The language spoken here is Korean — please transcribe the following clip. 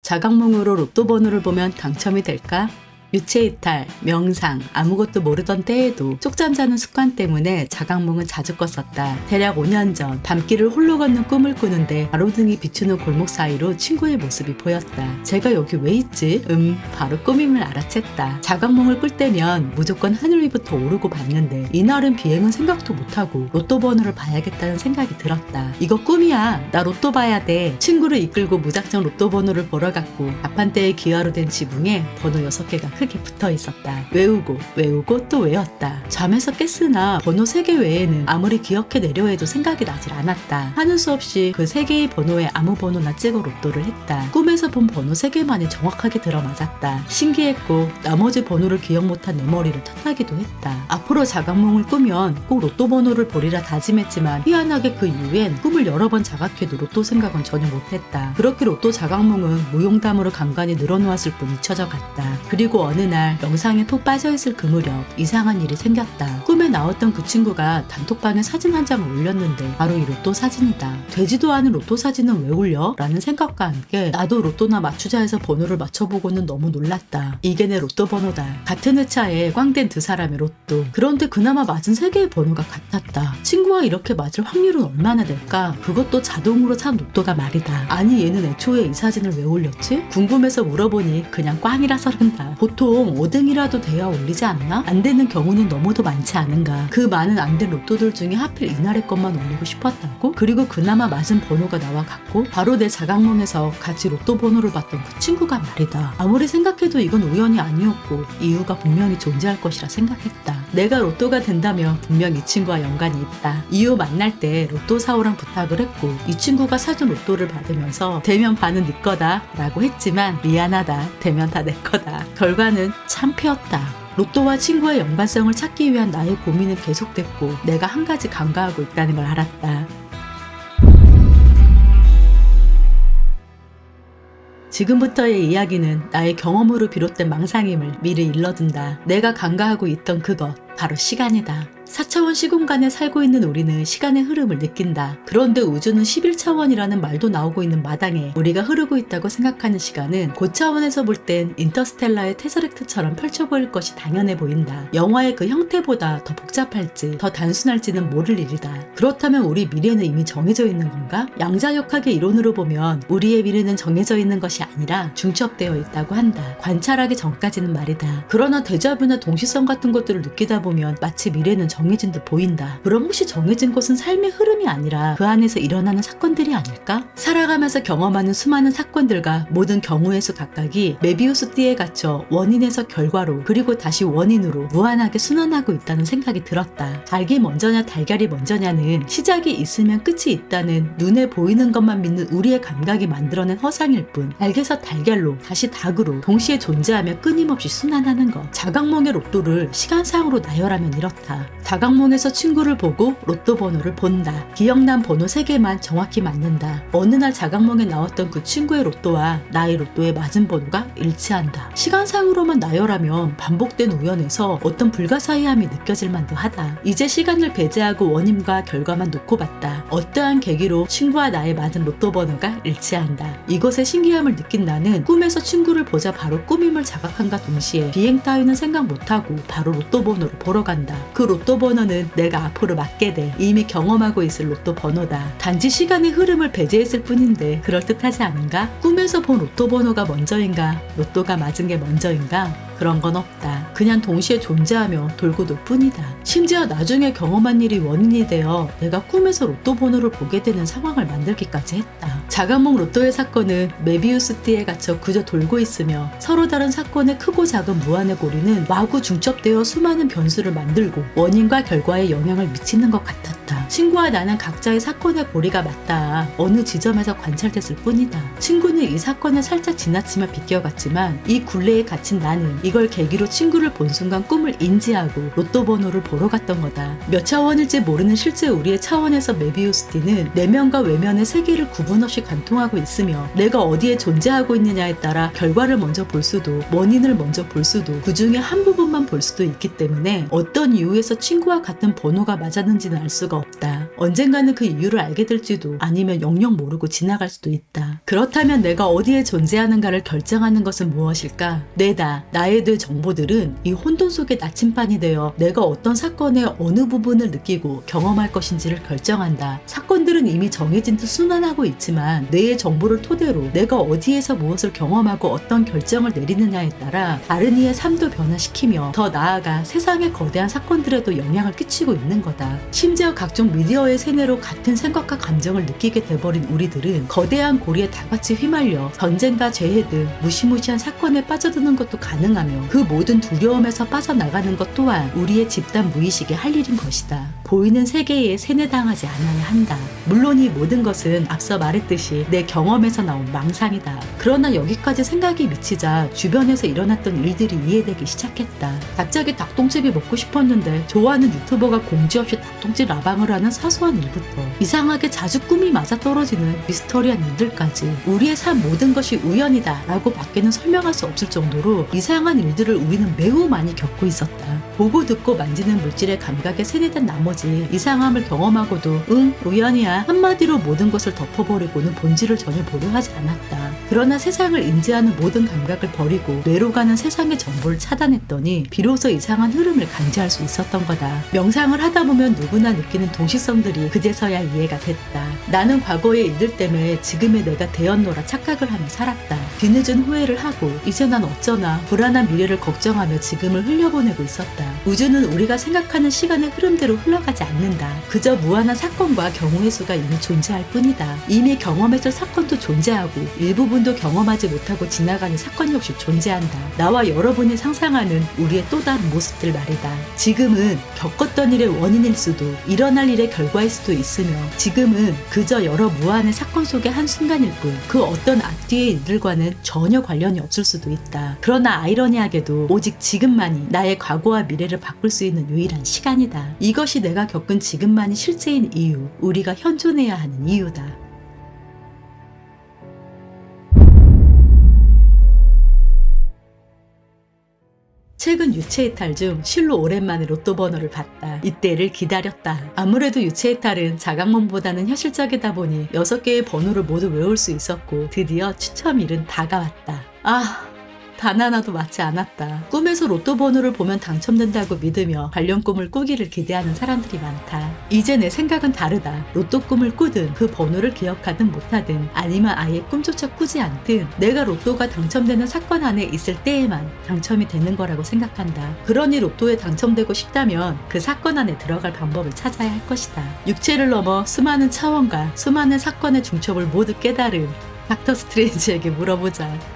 자각몽으로 로또 번호를 보면 당첨이 될까? 유체이탈, 명상, 아무것도 모르던 때에도 쪽잠 자는 습관 때문에 자각몽은 자주 꿨었다. 대략 5년 전 밤길을 홀로 걷는 꿈을 꾸는데 가로등이 비추는 골목 사이로 친구의 모습이 보였다. 제가 여기 왜 있지? 바로 꿈임을 알아챘다. 자각몽을 꿀 때면 무조건 하늘 위부터 오르고 봤는데 이날은 비행은 생각도 못하고 로또 번호를 봐야겠다는 생각이 들었다. 이거 꿈이야. 나 로또 봐야 돼. 친구를 이끌고 무작정 로또 번호를 보러 갔고 자판대에 기와로 된 지붕에 번호 6개가 크게 붙어 있었다. 외우고 또 외웠다. 잠에서 깼으나 번호 3개 외에는 아무리 기억해 내려 해도 생각이 나질 않았다. 하는 수 없이 그 3개의 번호에 아무 번호나 찍어 로또를 했다. 꿈에서 본 번호 3개만이 정확하게 들어맞았다. 신기했고 나머지 번호를 기억 못한 내 머리를 탓하기도 했다. 앞으로 자각몽을 꾸면 꼭 로또 번호를 보리라 다짐했지만 희한하게 그 이후엔 꿈을 여러 번 자각해도 로또 생각은 전혀 못했다. 그렇게 로또 자각몽은 무용담으로 간간히 늘어놓았을 뿐 잊혀져 갔다. 그리고 어느 날 영상에 푹 빠져있을 그 무렵 이상한 일이 생겼다. 꿈에 나왔던 그 친구가 단톡방에 사진 한 장을 올렸는데 바로 이 로또 사진이다. 되지도 않은 로또 사진은 왜 올려? 라는 생각과 함께 나도 로또나 맞추자 해서 번호를 맞춰보고는 너무 놀랐다. 이게 내 로또 번호다. 같은 회차에 꽝된 두 사람의 로또. 그런데 그나마 맞은 3개의 번호가 같았다. 친구와 이렇게 맞을 확률은 얼마나 될까? 그것도 자동으로 산 로또가 말이다. 아니 얘는 애초에 이 사진을 왜 올렸지? 궁금해서 물어보니 그냥 꽝이라서란다. 보통 5등이라도 돼야 올리지 않나? 안 되는 경우는 너무도 많지 않은가? 그 많은 안 된 로또들 중에 하필 이날의 것만 올리고 싶었다고? 그리고 그나마 맞은 번호가 나와 같고 바로 내 자각몽에서 같이 로또 번호를 봤던 그 친구가 말이다. 아무리 생각해도 이건 우연이 아니었고 이유가 분명히 존재할 것이라 생각했다. 내가 로또가 된다면 분명 이 친구와 연관이 있다. 이후 만날 때 로또 사오랑 부탁을 했고 이 친구가 사준 로또를 받으면서 되면 반은 네 거다 라고 했지만 미안하다. 되면 다 내 거다. 결과는 참패였다. 로또와 친구의 연관성을 찾기 위한 나의 고민은 계속됐고 내가 한 가지 간과하고 있다는 걸 알았다. 지금부터의 이야기는 나의 경험으로 비롯된 망상임을 미리 일러둔다. 내가 간과하고 있던 그것, 바로 시간이다. 4차원 시공간에 살고 있는 우리는 시간의 흐름을 느낀다. 그런데 우주는 11차원이라는 말도 나오고 있는 마당에 우리가 흐르고 있다고 생각하는 시간은 고차원에서 볼 땐 인터스텔라의 테서렉트처럼 펼쳐 보일 것이 당연해 보인다. 영화의 그 형태보다 더 복잡할지 더 단순할지는 모를 일이다. 그렇다면 우리 미래는 이미 정해져 있는 건가? 양자역학의 이론으로 보면 우리의 미래는 정해져 있는 것이 아니라 중첩되어 있다고 한다. 관찰하기 전까지는 말이다. 그러나 데자뷰나 동시성 같은 것들을 느끼다 보면 마치 미래는 정해진 듯 보인다. 그럼 혹시 정해진 것은 삶의 흐름이 아니라 그 안에서 일어나는 사건들이 아닐까? 살아가면서 경험하는 수많은 사건들과 모든 경우의 수 각각이 메비우스 띠에 갇혀 원인에서 결과로 그리고 다시 원인으로 무한하게 순환하고 있다는 생각이 들었다. 닭이 먼저냐 달걀이 먼저냐는 시작이 있으면 끝이 있다는 눈에 보이는 것만 믿는 우리의 감각이 만들어낸 허상일 뿐 닭에서 달걀로 다시 닭으로 동시에 존재하며 끊임없이 순환하는 것. 자각몽의 로또를 시간상으로 나열하면 이렇다. 자각몽에서 친구를 보고 로또 번호를 본다. 기억난 번호 3개만 정확히 맞는다. 어느 날 자각몽에 나왔던 그 친구의 로또와 나의 로또에 맞은 번호가 일치한다. 시간상으로만 나열하면 반복된 우연에서 어떤 불가사의함이 느껴질 만도 하다. 이제 시간을 배제하고 원인과 결과만 놓고 봤다. 어떠한 계기로 친구와 나의 맞은 로또 번호가 일치한다. 이것에 신기함을 느낀 나는 꿈에서 친구를 보자 바로 꿈임을 자각한과 동시에 비행 따위는 생각 못하고 바로 로또 번호를 보러 간다. 그 로또 번호는 내가 앞으로 맞게 돼 이미 경험하고 있을 로또 번호다. 단지 시간의 흐름을 배제했을 뿐인데 그럴듯하지 않은가? 꿈에서 본 로또 번호가 먼저인가? 로또가 맞은 게 먼저인가? 그런 건 없다. 그냥 동시에 존재하며 돌고 돌 뿐이다. 심지어 나중에 경험한 일이 원인이 되어 내가 꿈에서 로또 번호를 보게 되는 상황을 만들기까지 했다. 자각몽 로또의 사건은 메비우스 띠에 갇혀 그저 돌고 있으며 서로 다른 사건의 크고 작은 무한의 고리는 마구 중첩되어 수많은 변수를 만들고 원인과 결과에 영향을 미치는 것 같았다. 친구와 나는 각자의 사건의 고리가 맞닿아 어느 지점에서 관찰됐을 뿐이다. 친구는 이 사건을 살짝 지나치며 비껴갔지만 이 굴레에 갇힌 나는 이걸 계기로 친구를 본 순간 꿈을 인지하고 로또 번호를 보러 갔던 거다. 몇 차원일지 모르는 실제 우리의 차원에서 메비우스 띠는 내면과 외면의 세계를 구분 없이 관통하고 있으며 내가 어디에 존재하고 있느냐에 따라 결과를 먼저 볼 수도 원인을 먼저 볼 수도 그 중에 한 부분만 볼 수도 있기 때문에 어떤 이유에서 친구와 같은 번호가 맞았는지는 알 수가 없다. 언젠가는 그 이유를 알게 될지도 아니면 영영 모르고 지나갈 수도 있다. 그렇다면 내가 어디에 존재하는가를 결정하는 것은 무엇일까? 뇌다. 나의 뇌 정보들은 이 혼돈 속의 나침반이 되어 내가 어떤 사건의 어느 부분을 느끼고 경험할 것인지를 결정한다. 사건들은 이미 정해진 듯 순환하고 있지만 뇌의 정보를 토대로 내가 어디에서 무엇을 경험하고 어떤 결정을 내리느냐에 따라 다른 이의 삶도 변화시키며 더 나아가 세상의 거대한 사건들에도 영향을 끼치고 있는 거다. 심지어 각종 미디어의 세뇌로 같은 생각과 감정을 느끼게 돼버린 우리들은 거대한 고리에 다같이 휘말려 전쟁과 재해 등 무시무시한 사건에 빠져드는 것도 가능하며 그 모든 두려움에서 빠져나가는 것 또한 우리의 집단 무의식의 할 일인 것이다. 보이는 세계에 세뇌당하지 않아야 한다. 물론 이 모든 것은 앞서 말했듯이 내 경험에서 나온 망상이다. 그러나 여기까지 생각이 미치자 주변에서 일어났던 일들이 이해되기 시작했다. 갑자기 닭똥집이 먹고 싶었는데 좋아하는 유튜버가 공지 없이 닭똥집 라방을 하는 사소한 일부터 이상하게 자주 꿈이 맞아떨어지는 미스터리한 일들까지 우리의 삶 모든 것이 우연이다 라고 밖에는 설명할 수 없을 정도로 이상한 일들을 우리는 매우 많이 겪고 있었다. 보고 듣고 만지는 물질의 감각에 세뇌된 나머지 이상함을 경험하고도 우연이야 한마디로 모든 것을 덮어버리고는 본질을 전혀 보려 하지 않았다. 그러나 세상을 인지하는 모든 감각을 버리고 뇌로 가는 세상의 정보를 차단했더니 비로소 이상한 흐름을 감지할 수 있었던 거다. 명상을 하다 보면 누구나 느끼는 동시성들이 그제서야 이해가 됐다. 나는 과거의 일들 때문에 지금의 내가 되었노라 착각을 하며 살았다. 뒤늦은 후회를 하고 이제 난 어쩌나 불안한 미래를 걱정하며 지금을 흘려보내고 있었다. 우주는 우리가 생각하는 시간의 흐름대로 흘러가지 않는다. 그저 무한한 사건과 경우의 수가 이미 존재할 뿐이다. 이미 경험했을 사건도 존재하고 일부분도 경험하지 못하고 지나가는 사건 역시 존재한다. 나와 여러분이 상상하는 우리의 또 다른 모습들 말이다. 지금은 겪었던 일의 원인일 수도 일어날 일의 결과일 수도 있으며 지금은 그저 여러 무한의 사건 속의 한순간일 뿐 그 어떤 앞뒤의 일들과는 전혀 관련이 없을 수도 있다. 그러나 아이러니하게도 오직 지금만이 나의 과거와 미래를 바꿀 수 있는 유일한 시간이다. 이것이 내가 겪은 지금만이 실제인 이유, 우리가 현존해야 하는 이유다. 최근 유체이탈 중 실로 오랜만에 로또 번호를 봤다. 이때를 기다렸다. 아무래도 유체이탈은 자각몽보다는 현실적이다 보니 6개의 번호를 모두 외울 수 있었고 드디어 추첨일은 다가왔다. 단 하나도 맞지 않았다. 꿈에서 로또 번호를 보면 당첨된다고 믿으며 관련 꿈을 꾸기를 기대하는 사람들이 많다. 이제 내 생각은 다르다. 로또 꿈을 꾸든 그 번호를 기억하든 못하든 아니면 아예 꿈조차 꾸지 않든 내가 로또가 당첨되는 사건 안에 있을 때에만 당첨이 되는 거라고 생각한다. 그러니 로또에 당첨되고 싶다면 그 사건 안에 들어갈 방법을 찾아야 할 것이다. 육체를 넘어 수많은 차원과 수많은 사건의 중첩을 모두 깨달은 닥터 스트레인지에게 물어보자.